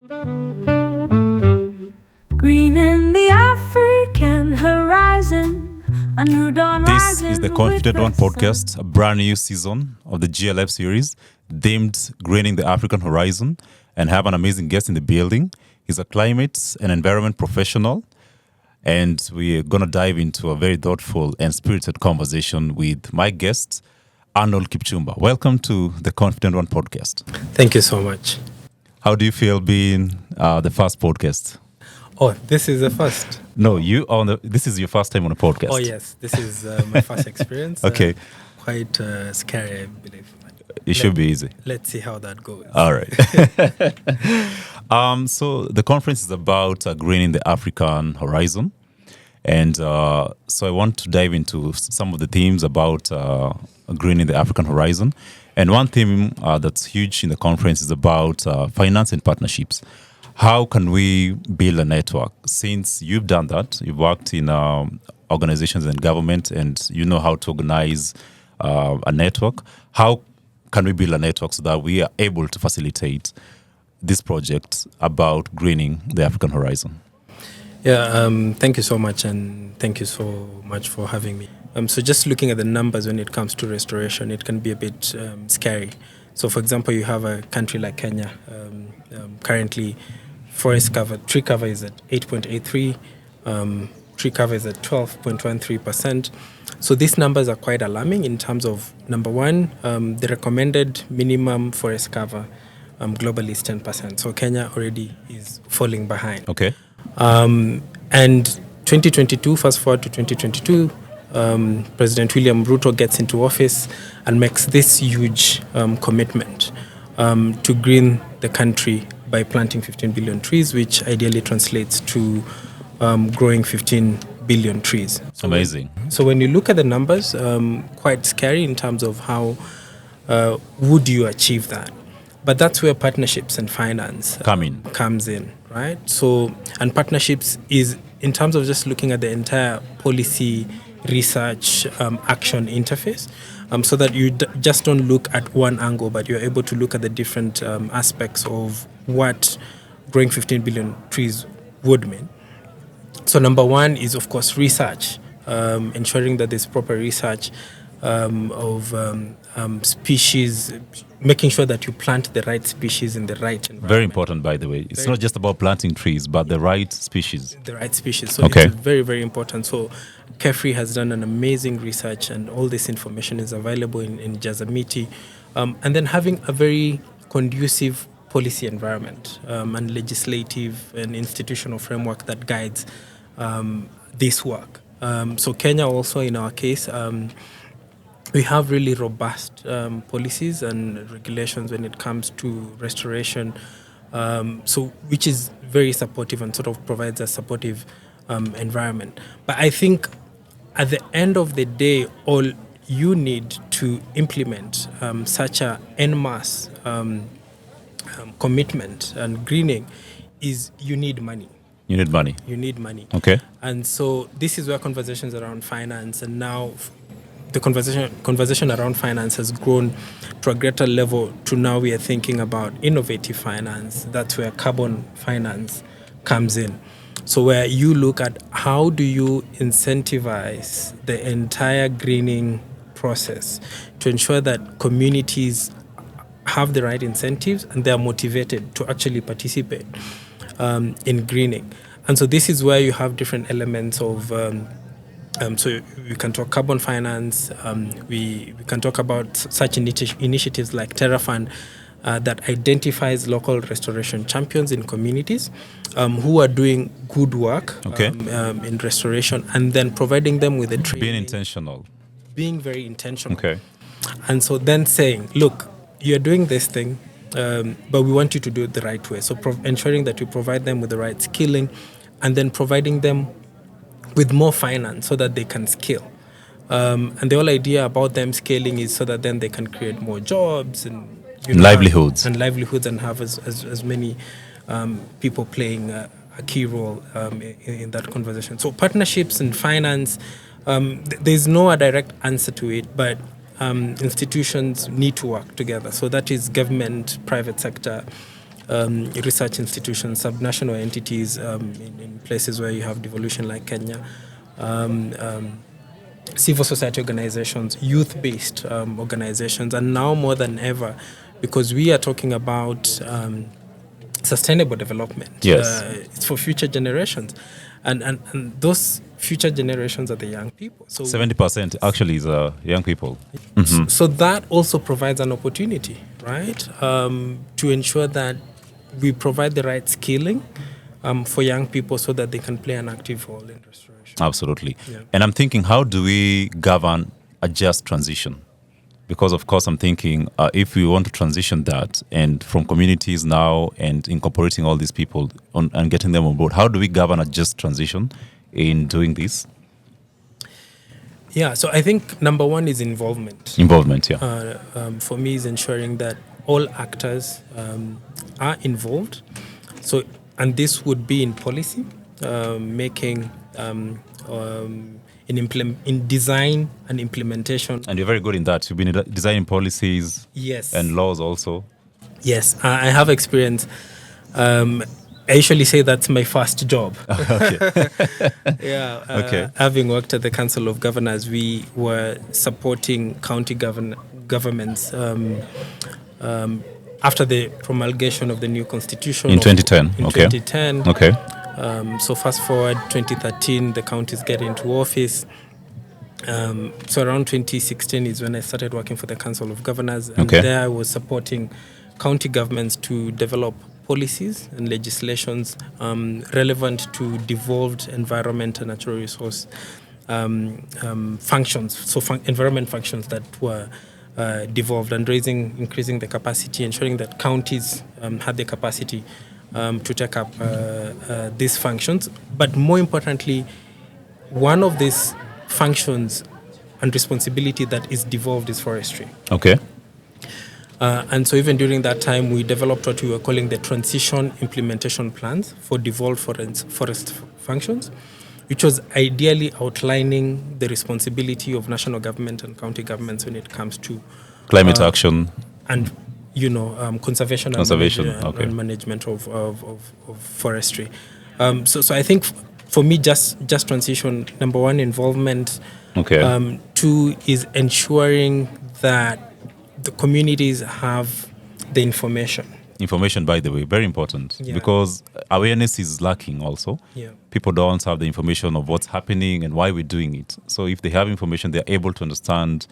Green in the African horizon, a new dawn This is rising the with Confident One the sun. podcast, a brand new season of the GLF series named Greening the African Horizon, and have an amazing guest in the building. He's a climate and environment professional, and we're going to dive into a very thoughtful and spirited conversation with my guest, Arnold Kipchumba. Welcome to the Confident One podcast. Thank you so much. How do you feel being the first podcast? Oh, this is the first. No, this is your first time on a podcast. Oh, yes. This is my first experience. Okay. Quite scary, I believe. It should be easy. Let's see how that goes. All right. So the conference is about greening the African horizon. And so I want to dive into some of the themes about greening the African horizon. And one theme that's huge in the conference is about finance and partnerships. How can we build a network? Since you've done that, you've worked in organizations and government, and you know how to organize a network. How can we build a network so that we are able to facilitate this project about greening the African horizon? Yeah, thank you so much, and thank you so much for having me. So just looking at the numbers when it comes to restoration, it can be a bit scary. So for example, you have a country like Kenya. Currently, forest cover, tree cover is at 8.83, tree cover is at 12.13%. So these numbers are quite alarming in terms of, number one, the recommended minimum forest cover globally is 10%. So Kenya already is falling behind. Okay. And 2022, fast forward to 2022, President William Ruto gets into office and makes this huge commitment to green the country by planting 15 billion trees, which ideally translates to growing 15 billion trees. Amazing. So when you look at the numbers, quite scary in terms of how would you achieve that. But that's where partnerships and finance comes in, right? So, and partnerships is in terms of just looking at the entire policy, research, action interface, so that you just don't look at one angle, but you're able to look at the different aspects of what growing 15 billion trees would mean. So number one is, of course, research, ensuring that there's proper research of species, making sure that you plant the right species in the right environment. Very important, by the way. It's not just about planting trees, but the right species. The right species. So Okay. It's very, very important. So KEFRI has done an amazing research, and all this information is available in Jazamiti. And then having a very conducive policy environment and legislative and institutional framework that guides this work. So Kenya also, in our case, we have really robust policies and regulations when it comes to restoration, so which is very supportive and sort of provides a supportive environment. But I think at the end of the day, all you need to implement such a en masse commitment and greening is you need money. You need money. You need money. Okay. And so this is where conversations around finance, and now the conversation around finance has grown to a greater level to now we are thinking about innovative finance. That's where carbon finance comes in. So where you look at how do you incentivize the entire greening process to ensure that communities have the right incentives and they are motivated to actually participate in greening. And so this is where you have different elements of so we can talk carbon finance. We can talk about such initiatives like TerraFund that identifies local restoration champions in communities who are doing good work in restoration, and then providing them with the training. Being intentional. Being very intentional. Okay. And so then saying, look, you're doing this thing, but we want you to do it the right way. So ensuring that you provide them with the right skilling, and then providing them with more finance so that they can scale. And the whole idea about them scaling is so that then they can create more jobs and livelihoods. And have as many people playing a key role in that conversation. So partnerships and finance, there's no direct answer to it, but institutions need to work together. So that is government, private sector, research institutions, subnational entities in places where you have devolution like Kenya, civil society organizations, youth-based organizations, and now more than ever, because we are talking about sustainable development. Yes. It's for future generations. And those future generations are the young people. So 70% actually is young people. so that also provides an opportunity, right, to ensure that we provide the right skilling for young people so that they can play an active role in restoration. Absolutely. Yeah. And I'm thinking, how do we govern a just transition? Because, of course, I'm thinking if we want to transition that and from communities now and incorporating all these people and getting them on board, how do we govern a just transition in doing this? Yeah, so I think number one is involvement. Involvement, yeah. For me, is ensuring that all actors are involved. So, and this would be in policy, making in design and implementation. And you're very good in that. You've been designing policies Yes. and laws also. Yes, I have experience. I usually say that's my first job. Okay. Yeah. Okay. Having worked at the Council of Governors, we were supporting county governments after the promulgation of the new constitution. In 2010. In Okay. 2010. Okay. So fast forward 2013, the counties get into office. So around 2016 is when I started working for the Council of Governors. And Okay. there I was supporting county governments to develop policies and legislations relevant to devolved environment and natural resource functions. So environment functions that were devolved, and increasing the capacity, ensuring that counties had the capacity to take up these functions. But more importantly, one of these functions and responsibility that is devolved is forestry. Okay. And so even during that time, we developed what we were calling the transition implementation plans for devolved forest functions, which was ideally outlining the responsibility of national government and county governments when it comes to Climate action. and conservation Okay. and management of forestry. So I think for me, just transition. Number one, involvement. Okay. Two is ensuring that the communities have the information. Information, by the way, very important, Yeah. because awareness is lacking also. Yeah. People don't have the information of what's happening and why we're doing it. So if they have information, they're able to understand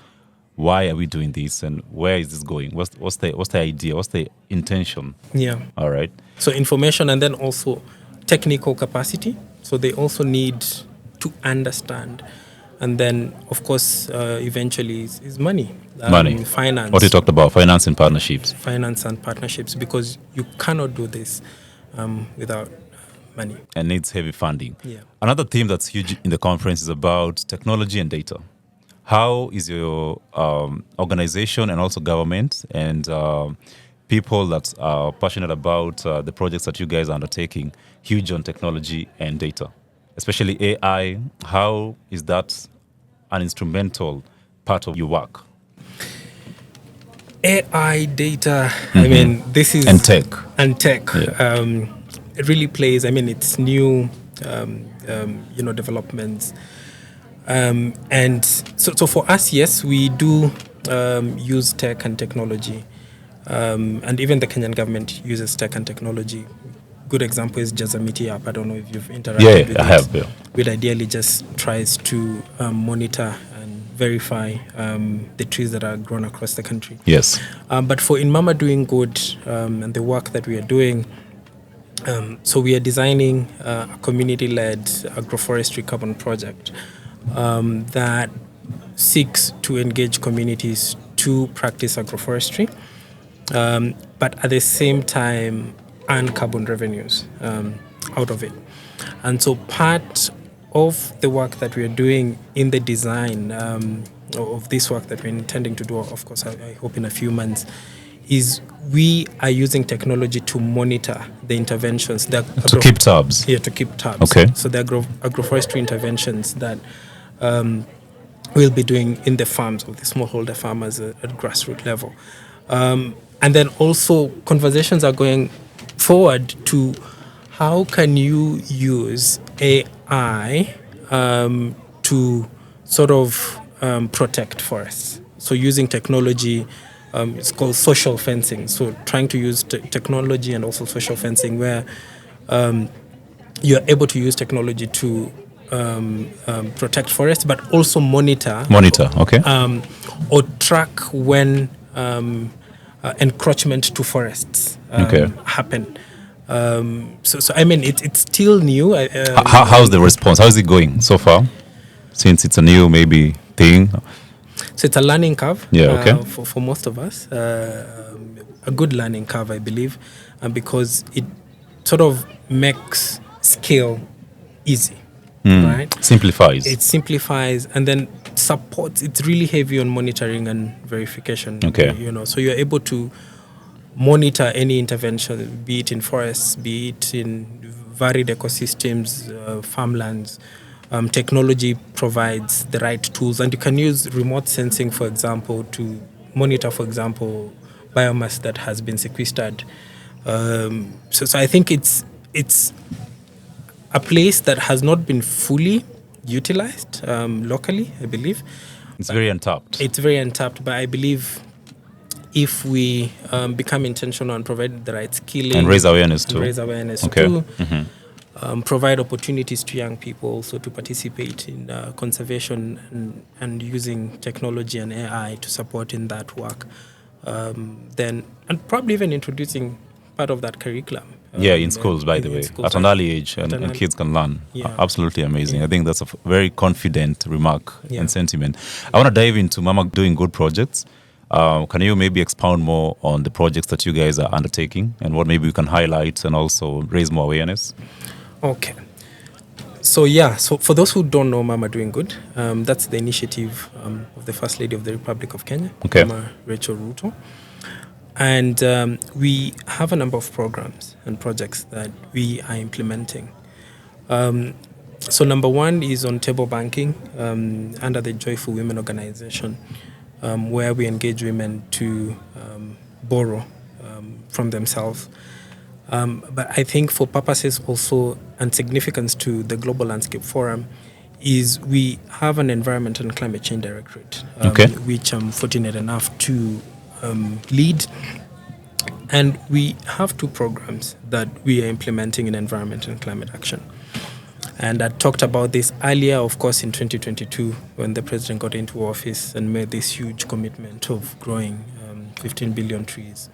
why are we doing this and where is this going? What's the idea? What's the intention? Yeah. All right. So information, and then also technical capacity. So they also need to understand. And then, of course, eventually is money. Money. Finance. What you talked about, finance and partnerships. Finance and partnerships, because you cannot do this without money. And needs heavy funding. Yeah. Another theme that's huge in the conference is about technology and data. How is your organization and also government and people that are passionate about the projects that you guys are undertaking huge on technology and data, especially AI? How is that an instrumental part of your work? AI, data, I mean, this is... And tech. And tech. Yeah. It really plays, I mean, it's new, developments. And so for us, yes, we do use tech and technology. And even the Kenyan government uses tech and technology. Good example is Jazamiti app. I don't know if you've interacted with it. I have. Yeah. Which ideally just tries to monitor and verify the trees that are grown across the country. Yes. But for In Mama Doing Good and the work that we are doing, so we are designing a community-led agroforestry carbon project that seeks to engage communities to practice agroforestry, but at the same time earn carbon revenues out of it. And so part of the work that we are doing in the design of this work that we're intending to do, of course, I hope in a few months, is we are using technology to monitor the interventions. To keep tabs. Yeah, to keep tabs. Okay. So the agroforestry interventions that we'll be doing in the farms of the smallholder farmers at grassroots level. And then also conversations are going forward to how can you use AI to sort of protect forests. So using technology, it's called social fencing. So trying to use technology and also social fencing where you're able to use technology to protect forests, but also monitor. Okay. Or track when encroachment to forests happen. So I mean, it's still new. How's the response? How is it going so far? Since it's a new maybe thing. So it's a learning curve. Yeah. Okay. For most of us, a good learning curve, I believe, because it sort of makes scale easy. Right? Simplifies. It simplifies and then supports. It's really heavy on monitoring and verification. Okay. So you're able to monitor any intervention, be it in forests, be it in varied ecosystems, farmlands. Technology provides the right tools, and you can use remote sensing, for example, to monitor, for example, biomass that has been sequestered. So I think it's a place that has not been fully utilized locally, I believe. It's very untapped. It's very untapped, but I believe if we become intentional and provide the right skilling and raise awareness too. Too, provide opportunities to young people also to participate in conservation and using technology and AI to support in that work. Then, and probably even introducing part of that curriculum. In schools, by the way, at an early age, and kids can learn. Absolutely amazing. I think that's a very confident remark and sentiment. I want to dive into Mama Doing Good projects. Can you maybe expound more on the projects that you guys are undertaking and what maybe we can highlight and also raise more awareness? Okay. So for those who don't know Mama Doing Good, that's the initiative of the First Lady of the Republic of Kenya, Mama Rachel Ruto. And we have a number of programs and projects that we are implementing. So number one is on table banking under the Joyful Women organization, where we engage women to borrow from themselves. But I think for purposes also and significance to the Global Landscape Forum is we have an Environment and Climate Change Directorate, which I'm fortunate enough to lead. And we have two programs that we are implementing in environment and climate action. And I talked about this earlier, of course, in 2022, when the president got into office and made this huge commitment of growing 15 billion trees.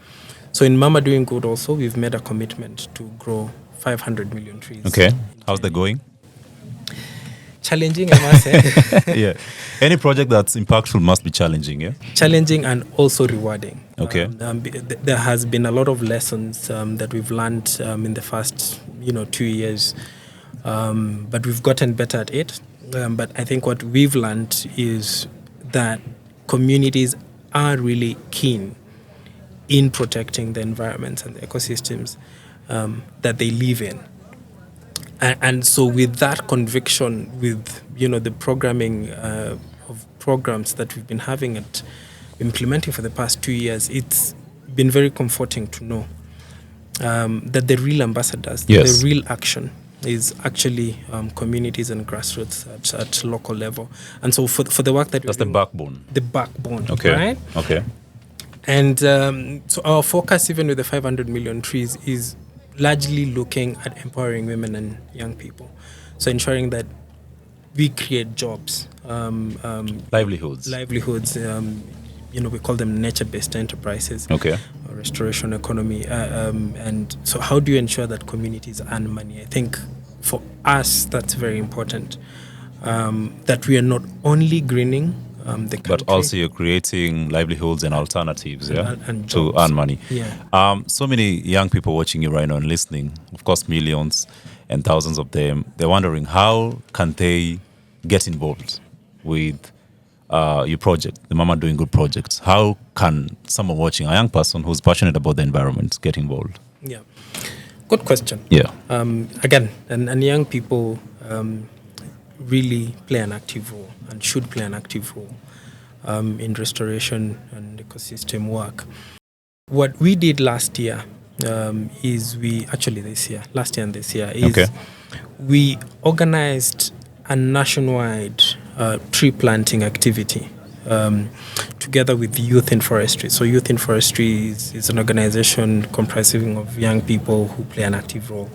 So in Mama Doing Good also, we've made a commitment to grow 500 million trees. Okay. How's that going? Challenging, I must say. Yeah. Any project that's impactful must be challenging, yeah? Challenging and also rewarding. Okay. There has been a lot of lessons that we've learned in the first 2 years, but we've gotten better at it. But I think what we've learned is that communities are really keen in protecting the environments and the ecosystems that they live in. And so with that conviction, with the programming of programs that we've been having and implementing for the past 2 years, it's been very comforting to know that the real ambassadors, the real action is actually communities and grassroots at local level. And so for the work that that's the backbone. The backbone, okay. Right? Okay. And so our focus, even with the 500 million trees, is largely looking at empowering women and young people. So ensuring that we create jobs. Livelihoods. We call them nature-based enterprises. Okay. Or restoration economy. And so how do you ensure that communities earn money? I think for us, that's very important. That we are not only greening the country, but also you're creating livelihoods and alternatives, and to earn money. Yeah. So many young people watching you right now and listening, of course, millions and thousands of them, they're wondering how can they get involved with your project, the Mama Doing Good project. How can someone watching, a young person who's passionate about the environment, get involved? Yeah. Good question. Yeah. Again, and young people really play an active role and should play an active role in restoration and ecosystem work. What we did last year is last year and this year, is Okay. we organized a nationwide tree planting activity together with Youth in Forestry. So Youth in Forestry is an organization comprising of young people who play an active role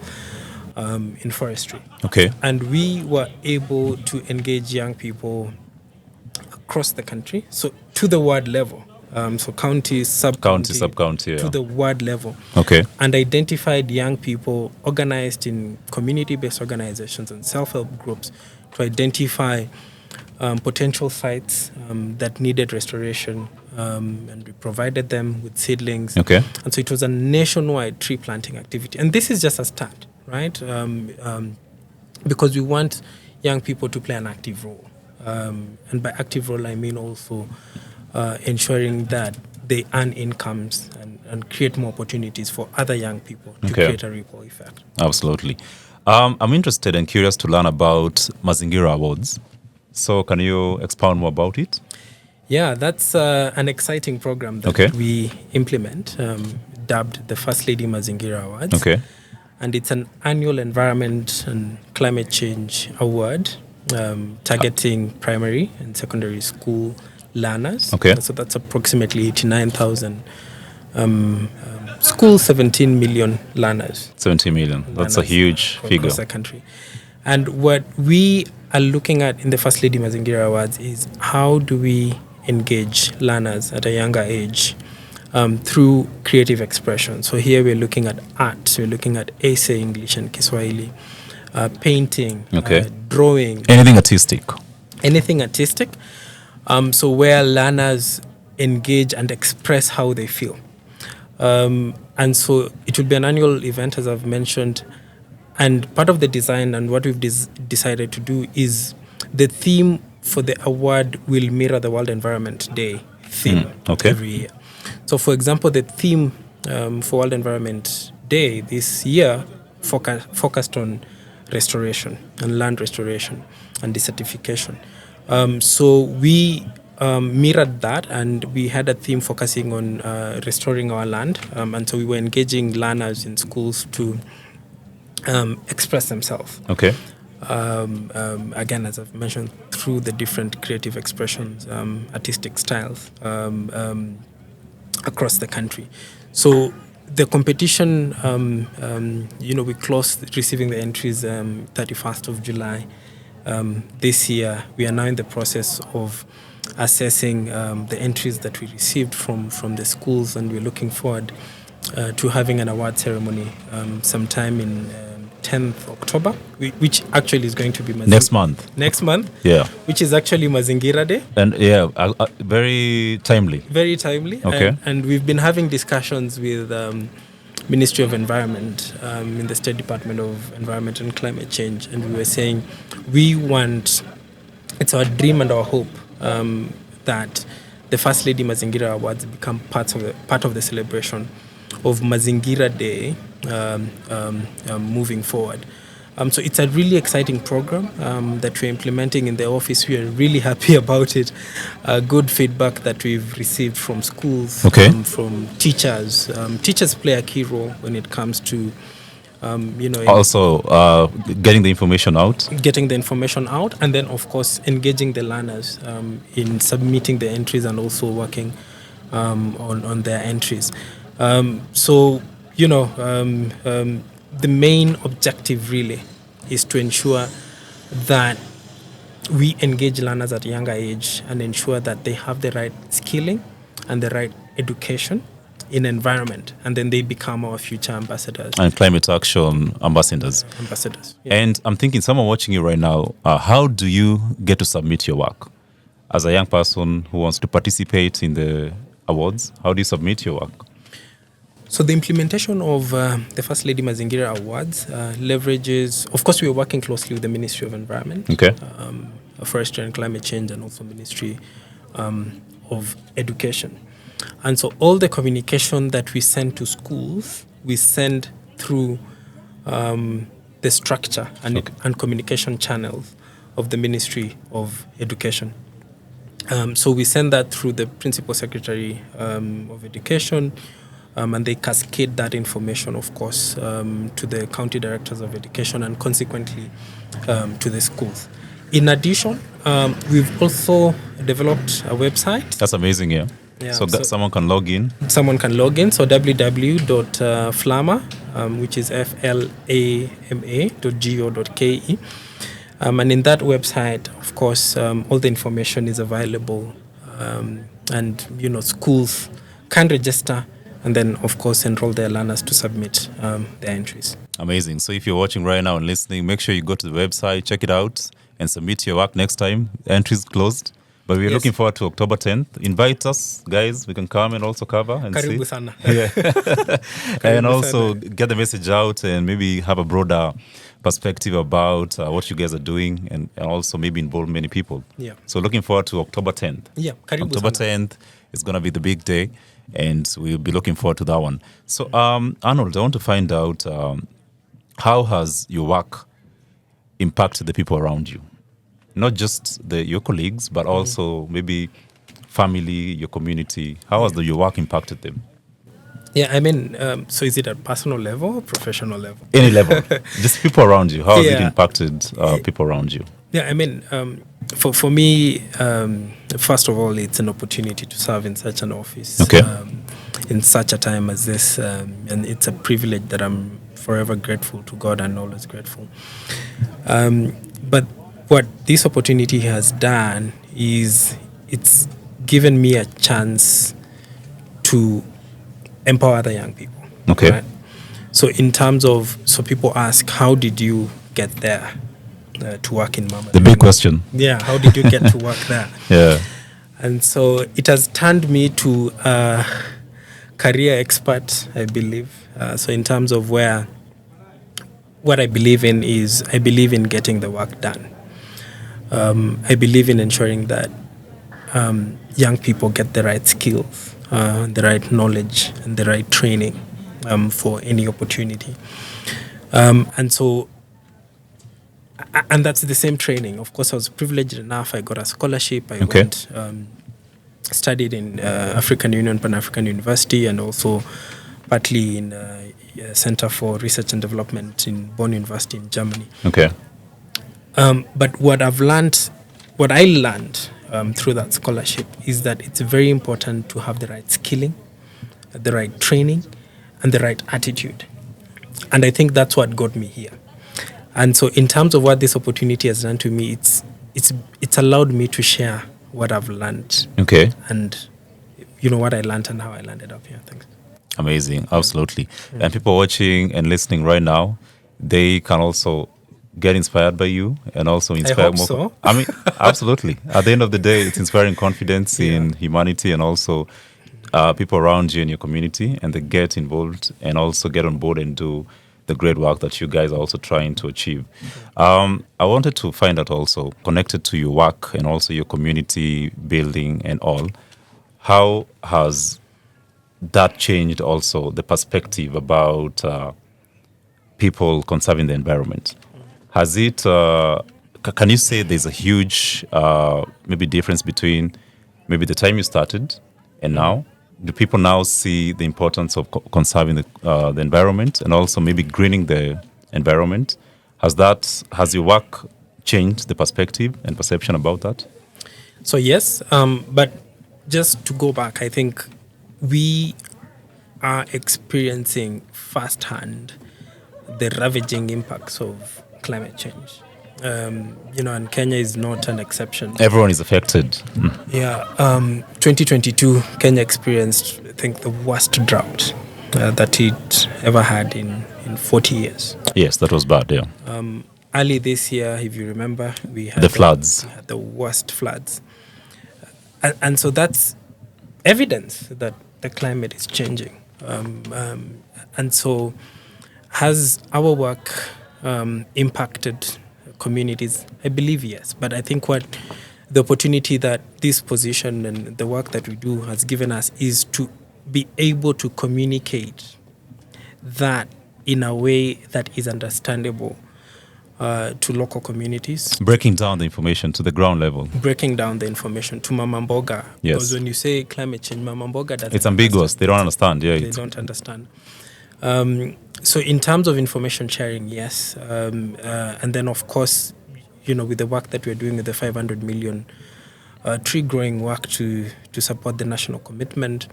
in forestry. Okay. And we were able to engage young people across the country, so to the ward level, so county, sub-county, sub-county, to yeah. the ward level. Okay. And identified young people organized in community-based organizations and self-help groups to identify potential sites that needed restoration, and we provided them with seedlings. Okay. And so it was a nationwide tree planting activity. And this is just a start, right? Because we want young people to play an active role. And by active role, I mean also ensuring that they earn incomes and create more opportunities for other young people to Okay. create a ripple effect. Absolutely. I'm interested and curious to learn about Mazingira Awards. So can you expound more about it? Yeah, that's an exciting program that Okay. we implement, dubbed the First Lady Mazingira Awards. Okay. And it's an annual environment and climate change award targeting primary and secondary school learners. Okay. So that's approximately 89,000 schools, 17 million learners. 70 million. That's a learners huge figure. across the country. And what we are looking at in the First Lady Mazingira Awards is how do we engage learners at a younger age through creative expression. So here we're looking at art, we're looking at essay English and Kiswahili, painting, Okay. drawing, Anything artistic. anything artistic. So where learners engage and express how they feel. And so it will be an annual event, as I've mentioned. And part of the design and what we've decided to do is the theme for the award will mirror the World Environment Day theme okay. every year. So, for example, the theme for World Environment Day this year focused on restoration and land restoration and desertification. So we mirrored that, and we had a theme focusing on restoring our land. And so we were engaging learners in schools to express themselves. Okay. Again, as I've mentioned, through the different creative expressions, artistic styles across the country. So the competition, we closed receiving the entries 31st of July. This year, we are now in the process of assessing the entries that we received from the schools, and we're looking forward to having an award ceremony sometime in 10th October, which actually is going to be next month. Next month, yeah, which is actually Mazingira Day. And yeah, very timely. Very timely. Okay. And we've been having discussions with Ministry of Environment in the State Department of Environment and Climate Change, and we were saying it's our dream and our hope that the First Lady Mazingira Awards become part of the celebration of Mazingira Day moving forward. So it's a really exciting program that we're implementing in the office. We are really happy about it. Good feedback that we've received from schools, okay. From teachers. Teachers play a key role when it comes to, also getting the information out. Getting the information out, and then of course engaging the learners in submitting the entries and also working on their entries. The main objective really is to ensure that we engage learners at a younger age and ensure that they have the right skilling and the right education in environment, and then they become our future ambassadors. And climate action ambassadors. Yeah. And I'm thinking, someone watching you right now, how do you get to submit your work? As a young person who wants to participate in the awards, how do you submit your work? So the implementation of the First Lady Mazingira Awards leverages, of course, we are working closely with the Ministry of Environment, okay. Forestry and Climate Change, and also Ministry of Education. And so all the communication that we send to schools, we send through the structure and communication channels of the Ministry of Education. So we send that through the Principal Secretary of Education. and they cascade that information, of course, to the county directors of education and consequently to the schools. In addition, we've also developed a website. That's amazing, yeah. Yeah, So, so- someone can log in. Someone can log in, so www.flama, which is flama.go.ke. And in that website, of course, all the information is available, and schools can register and then, of course, enroll their learners to submit their entries. Amazing. So if you're watching right now and listening, make sure you go to the website, check it out, and submit your work next time. The entry's closed. But we're Yes. looking forward to October 10th. Invite us, guys. We can come and also cover and Karibu see. sana. Yeah. And also sana. get the message out and maybe have a broader perspective about what you guys are doing and also maybe involve many people. Yeah. So looking forward to October 10th. Yeah, karibu October sana. 10th is going to be the big day, and we'll be looking forward to that one. So, Arnold, I want to find out how has your work impacted the people around you? Not just your colleagues, but also maybe family, your community. How has your work impacted them? Yeah, I mean, so is it at personal level or professional level? Any level, just people around you. How has it Yeah. impacted people around you? Yeah, I mean, for me, first of all, it's an opportunity to serve in such an office, Okay. in such a time as this, and it's a privilege that I'm forever grateful to God and always grateful. But what this opportunity has done is it's given me a chance to empower other young people. Okay. Right? So in terms of, so people ask, how did you get there to work in Mama? The big question. Yeah, how did you get to work there? Yeah. And so it has turned me to a career expert, I believe. So in terms of what I believe in is I believe in getting the work done. I believe in ensuring that young people get the right skills, the right knowledge, and the right training for any opportunity. And so, and that's the same training. Of course, I was privileged enough. I got a scholarship. I Okay. went, studied in African Union, Pan-African University, and also partly in Center for Research and Development in Bonn University in Germany. Okay. But what I learned through that scholarship is that it's very important to have the right skilling, the right training, and the right attitude. And I think that's what got me here. And so in terms of what this opportunity has done to me, it's allowed me to share what I've learned. Okay. And what I learned and how I landed up here. Thanks. Amazing. Absolutely. And people watching and listening right now, they can also get inspired by you and also inspire hope more. so. I mean, absolutely. At the end of the day, it's inspiring confidence in humanity and also people around you in your community, and they get involved and also get on board and do the great work that you guys are also trying to achieve. I wanted to find out also, connected to your work and also your community building and all, how has that changed also the perspective about people conserving the environment? Has it, can you say there's a huge maybe difference between maybe the time you started and now? Do people now see the importance of conserving the environment and also maybe greening the environment? Has your work changed the perspective and perception about that? So yes, but just to go back, I think we are experiencing firsthand the ravaging impacts of climate change. And Kenya is not an exception. Everyone is affected. Yeah, 2022, Kenya experienced, I think, the worst drought that it ever had in 40 years. Yes, that was bad, yeah. Early this year, if you remember, we had The floods. We had the worst floods. And so that's evidence that the climate is changing. And so has our work impacted communities? I believe yes. But I think what the opportunity that this position and the work that we do has given us is to be able to communicate that in a way that is understandable to local communities. Breaking down the information to the ground level. Breaking down the information to Mama Mboga. Yes. Because when you say climate change, Mama Mboga doesn't It's ambiguous. understand. They don't understand. Yeah, They don't understand. So in terms of information sharing, yes. And then, of course, with the work that we're doing with the 500 million tree growing work to support the national commitment,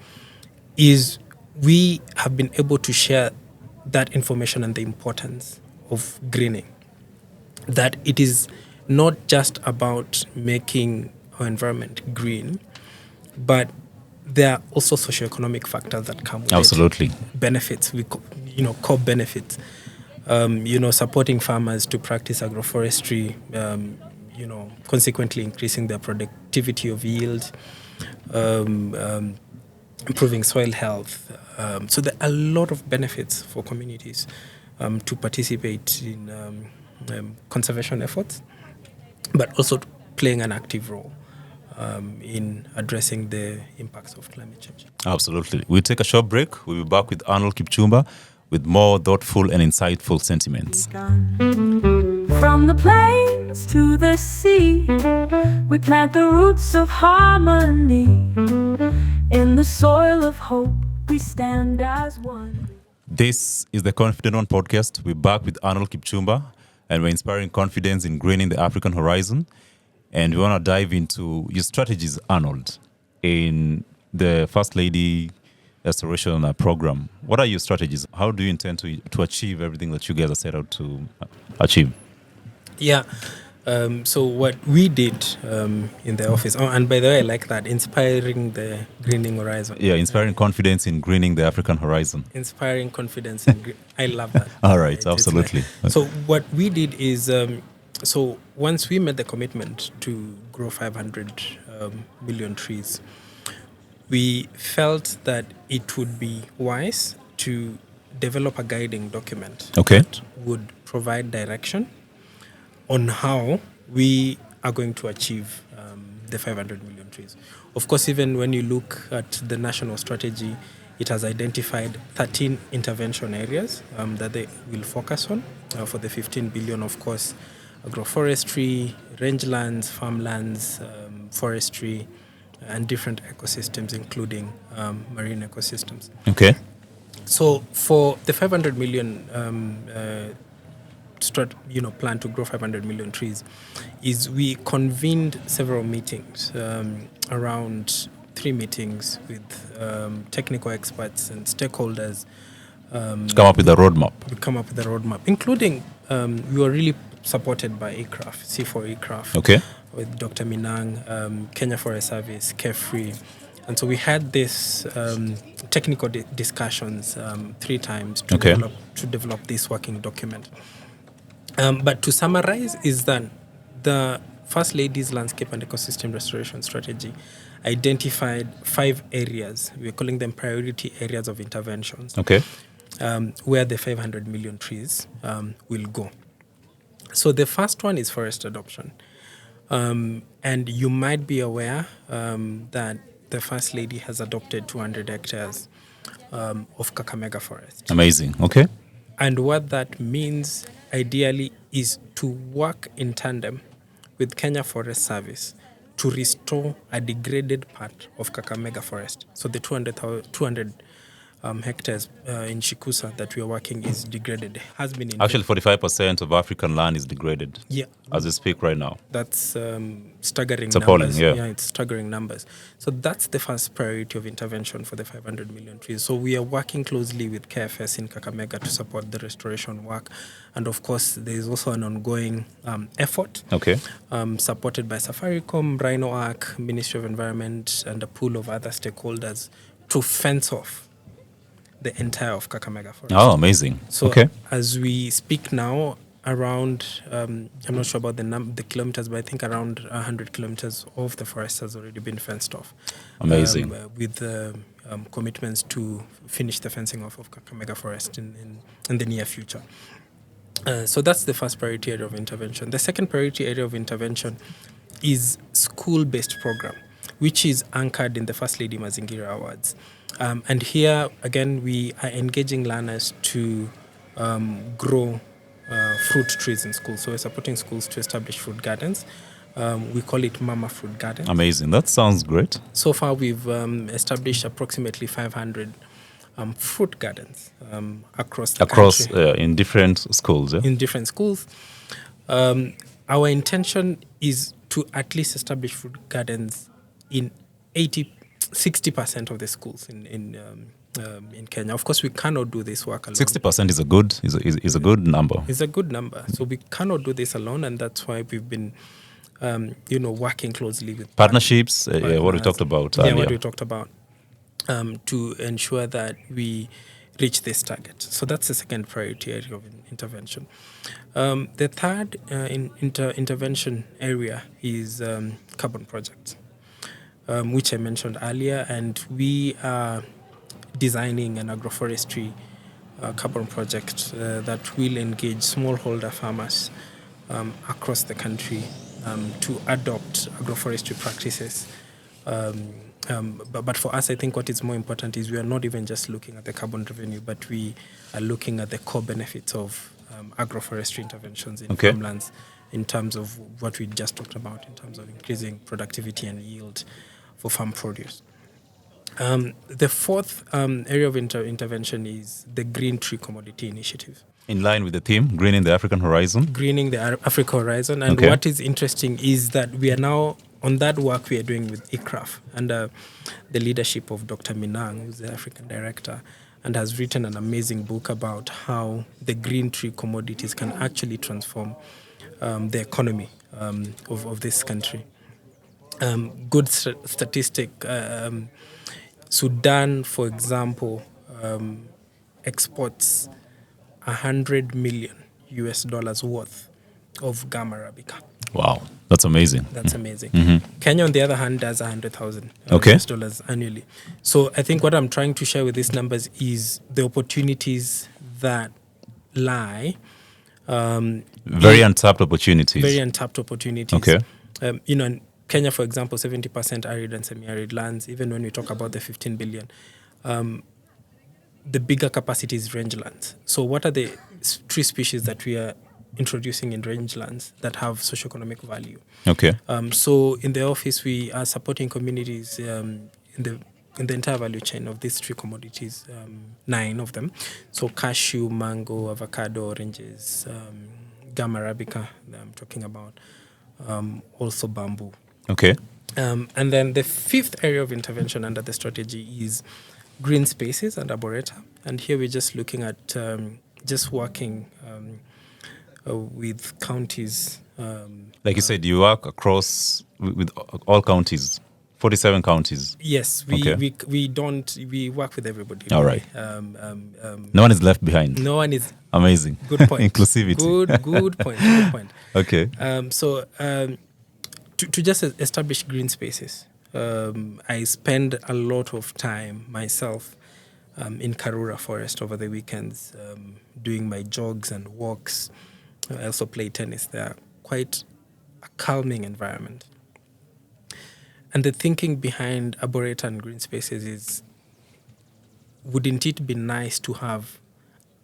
is we have been able to share that information and the importance of greening. That it is not just about making our environment green, but there are also socioeconomic factors that come with Absolutely. it. Benefits, core benefits. Supporting farmers to practice agroforestry, consequently increasing their productivity of yield, improving soil health. So there are a lot of benefits for communities to participate in conservation efforts, but also playing an active role in addressing the impacts of climate change. Absolutely. We'll take a short break. We'll be back with Arnold Kipchumba with more thoughtful and insightful sentiments. From the plains to the sea, we plant the roots of harmony. In the soil of hope, we stand as one. This is the Confident One podcast. We're back with Arnold Kipchumba, and we're inspiring confidence in greening the African horizon. And we want to dive into your strategies, Arnold, in the First Lady Restoration Program. What are your strategies? How do you intend to achieve everything that you guys are set out to achieve? Yeah. So what we did in the office, and by the way, I like that, inspiring the greening horizon. Yeah, inspiring confidence in greening the African horizon. Inspiring confidence in I love that. All right, absolutely. So what we did is, so once we made the commitment to grow 500 million trees, we felt that it would be wise to develop a guiding document that would provide direction on how we are going to achieve the 500 million trees. Of course, even when you look at the national strategy, it has identified 13 intervention areas that they will focus on for the 15 billion, of course, agroforestry, rangelands, farmlands, forestry, and different ecosystems, including marine ecosystems. Okay. So for the 500 million plan to grow 500 million trees, is we convened several meetings, around 3 meetings with technical experts and stakeholders. To come up with a roadmap. We come up with a roadmap, including we were really supported by ECRAF, C4 ECRAF, with Dr. Minang, Kenya Forest Service, Carefree. And so we had this technical discussions 3 times to develop this working document. But to summarize, is that the First Lady's Landscape and Ecosystem Restoration Strategy identified 5 areas. We're calling them priority areas of interventions. Where the 500 million trees will go. So the first one is forest adoption. And you might be aware that the First Lady has adopted 200 hectares of Kakamega forest. Amazing. Okay. And what that means, ideally, is to work in tandem with Kenya Forest Service to restore a degraded part of Kakamega forest. So the 200 hectares in Shikusa that we are working is degraded. Has been actually 45% of African land is degraded. Yeah, as we speak right now. That's staggering. It's appalling. Numbers. Yeah, it's staggering numbers. So that's the first priority of intervention for the 500 million trees. So we are working closely with KFS in Kakamega to support the restoration work, and of course there is also an ongoing effort. Supported by Safaricom, Rhino Arc, Ministry of Environment, and a pool of other stakeholders to fence off the entire of Kakamega forest. Oh, amazing. So as we speak now, around, I'm not sure about the kilometers, but I think around 100 kilometers of the forest has already been fenced off. Amazing. With commitments to finish the fencing off of Kakamega forest in the near future. So that's the first priority area of intervention. The second priority area of intervention is school-based program, which is anchored in the First Lady Mazingira Awards. And here, again, we are engaging learners to grow fruit trees in schools. So we're supporting schools to establish fruit gardens. We call it Mama Fruit Garden. Amazing. That sounds great. So far, we've established approximately 500 fruit gardens across the country. In different schools. Yeah? In different schools. Our intention is to at least establish fruit gardens in 60% of the schools in Kenya. Of course, we cannot do this work alone. 60% is a good number. It's a good number. So we cannot do this alone, and that's why we've been, working closely with partnerships. What we talked about earlier. What we talked about, to ensure that we reach this target. So that's the second priority area of intervention. The third intervention area is carbon projects, which I mentioned earlier, and we are designing an agroforestry carbon project that will engage smallholder farmers across the country to adopt agroforestry practices. But for us, I think what is more important is we are not even just looking at the carbon revenue, but we are looking at the core benefits of agroforestry interventions in farmlands, in terms of what we just talked about, in terms of increasing productivity and yield for farm produce. The fourth area of intervention is the Green Tree Commodity Initiative. In line with the theme, Greening the African Horizon. Greening the African Horizon. And what is interesting is that we are now, on that work we are doing with ICRAF, under the leadership of Dr. Minang, who's the African director, and has written an amazing book about how the green tree commodities can actually transform the economy of this country. Good statistic, Sudan, for example, exports $100 million worth of gum arabica. Wow, that's amazing. That's amazing. Mm-hmm. Kenya, on the other hand, does $100,000 US annually. So I think what I'm trying to share with these numbers is the opportunities that lie. Very untapped opportunities. Very untapped opportunities. Okay. In Kenya, for example, 70% arid and semi-arid lands. Even when we talk about the 15 billion, the bigger capacity is rangelands. So what are the tree species that we are introducing in rangelands that have socioeconomic value? Okay. So in the office, we are supporting communities in the entire value chain of these tree commodities, 9 of them. So cashew, mango, avocado, oranges, gum arabica that I'm talking about, also bamboo. Okay. And then the fifth area of intervention under the strategy is green spaces and arboreta. And here we're just looking at just working with counties. Like you said, you work across with all counties, 47 counties. Yes, we work with everybody. All right. No one is left behind. No one is. Amazing. Good point. Inclusivity. Good point. Good point. Okay. So to just establish green spaces, I spend a lot of time myself in Karura Forest over the weekends, doing my jogs and walks. I also play tennis there. Quite a calming environment. And the thinking behind arboreta and green spaces is, wouldn't it be nice to have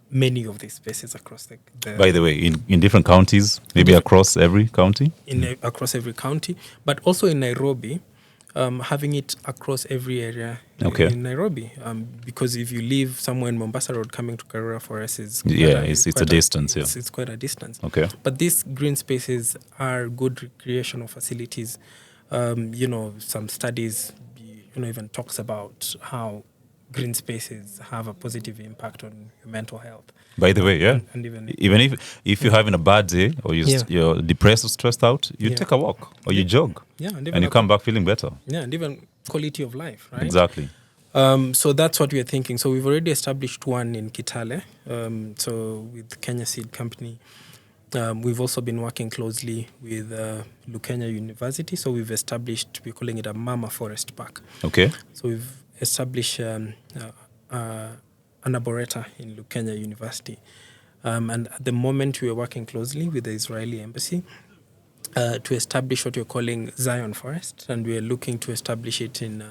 many of these spaces across the By the way, in different counties, maybe across every county? Across every county, but also in Nairobi, having it across every area in Nairobi. Because if you live somewhere in Mombasa Road, coming to Karura Forest is it's a distance. It's quite a distance. Okay. But these green spaces are good recreational facilities. Some studies, even talks about how green spaces have a positive impact on your mental health. By the way, And even if you're having a bad day or you're depressed or stressed out, you take a walk or you jog, and you come back feeling better. Yeah, and even quality of life, right? Exactly. So that's what we are thinking. So we've already established one in Kitale, so with Kenya Seed Company. We've also been working closely with Lukenya University. So we're calling it a Mama Forest Park. Okay. So we've established an arboreta in Lukenya University. And at the moment, we are working closely with the Israeli embassy to establish what we're calling Zion Forest. And we are looking to establish it in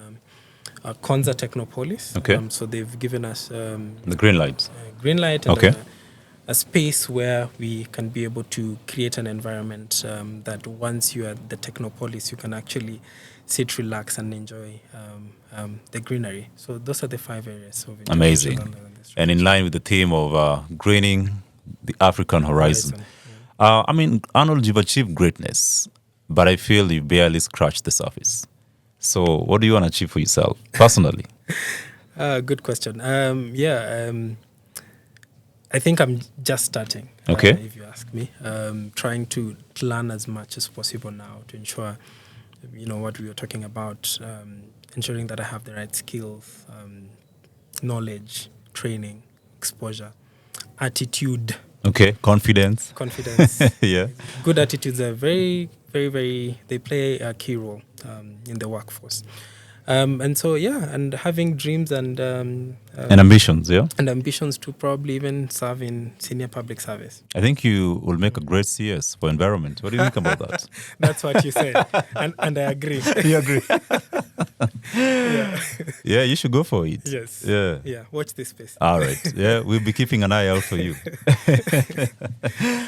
Konza Technopolis. Okay. So they've given us the green light. Green light. And, okay. a space where we can be able to create an environment that once you are at the Technopolis, you can actually sit, relax, and enjoy the greenery. So those are the 5 areas of Amazing. intervention. And in line with the theme of greening the African horizon. I mean, Arnold, you've achieved greatness, but I feel you barely scratched the surface. So what do you want to achieve for yourself personally? Good question. I think I'm just starting, Okay. if you ask me. Trying to learn as much as possible now to ensure, what we were talking about, ensuring that I have the right skills, knowledge, training, exposure, attitude. Okay, confidence. Yeah. Good attitudes are very, very, very, they play a key role in the workforce. And having dreams and ambitions, yeah? And ambitions to probably even serve in senior public service. I think you will make a great CS for environment. What do you think about that? That's what you said. And I agree. You agree? Yeah. Yeah, you should go for it. Yes. Yeah. Yeah, watch this space. All right. Yeah, we'll be keeping an eye out for you.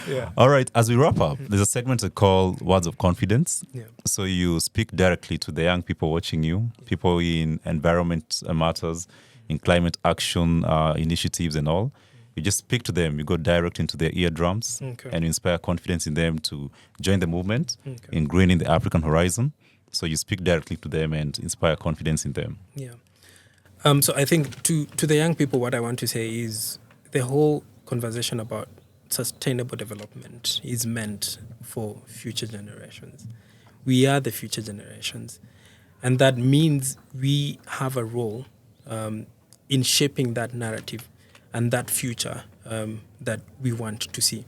Yeah. All right. As we wrap up, there's a segment I call Words of Confidence. Yeah. So you speak directly to the young people watching you, people in environment matters, in climate action initiatives and all. You just speak to them. You go direct into their eardrums and inspire confidence in them to join the movement in greening the African horizon. So you speak directly to them and inspire confidence in them. Yeah. So I think to the young people, what I want to say is the whole conversation about sustainable development is meant for future generations. We are the future generations. And that means we have a role in shaping that narrative and that future that we want to see.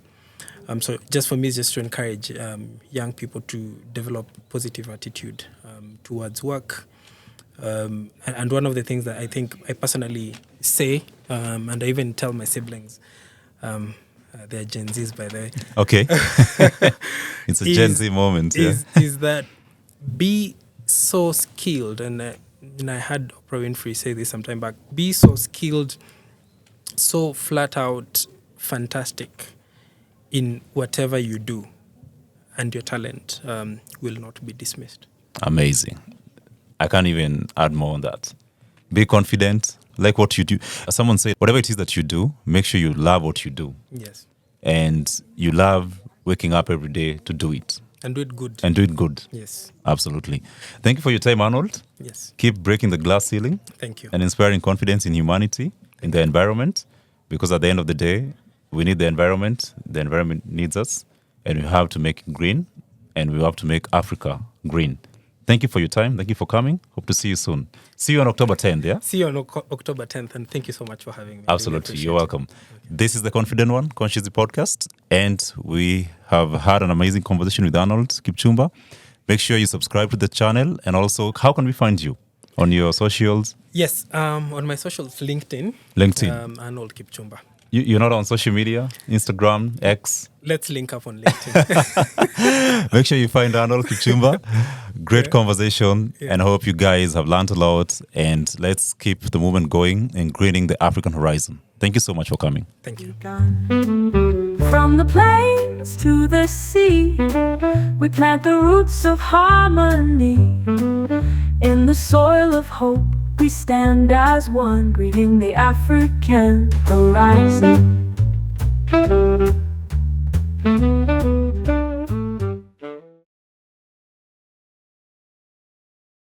So just for me, just to encourage young people to develop positive attitude towards work. And one of the things that I think I personally say, and I even tell my siblings, they're Gen Zs, by the way. Okay. It's a Gen Z moment. Is that be so skilled, and I had Oprah Winfrey say this some time back, be so skilled, so flat out fantastic in whatever you do, and your talent will not be dismissed. Amazing. I can't even add more on that. Be confident, like what you do. Someone said, whatever it is that you do, make sure you love what you do. Yes. And you love waking up every day to do it. And do it good. And do it good. Yes. Absolutely. Thank you for your time, Arnold. Yes. Keep breaking the glass ceiling. Thank you. And inspiring confidence in humanity, in the environment. Because at the end of the day, we need the environment needs us, and we have to make it green, and we have to make Africa green. Thank you for your time. Thank you for coming. Hope to see you soon. See you on October 10th, yeah? See you on October 10th, and thank you so much for having me. Absolutely. Really You're welcome. Okay. This is the Confident One, Conshizzy podcast, and we have had an amazing conversation with Arnold Kipchumba. Make sure you subscribe to the channel, and also, how can we find you? On your socials? Yes, on my socials, LinkedIn. Arnold Kipchumba. You're not on social media? Instagram, X? Let's link up on LinkedIn. Make sure you find Arnold Kipchumba. Great conversation, and I hope you guys have learned a lot. And let's keep the movement going and greening the African horizon. Thank you so much for coming. Thank you. From the plains to the sea, we plant the roots of harmony. In the soil of hope, we stand as one, greening the African horizon.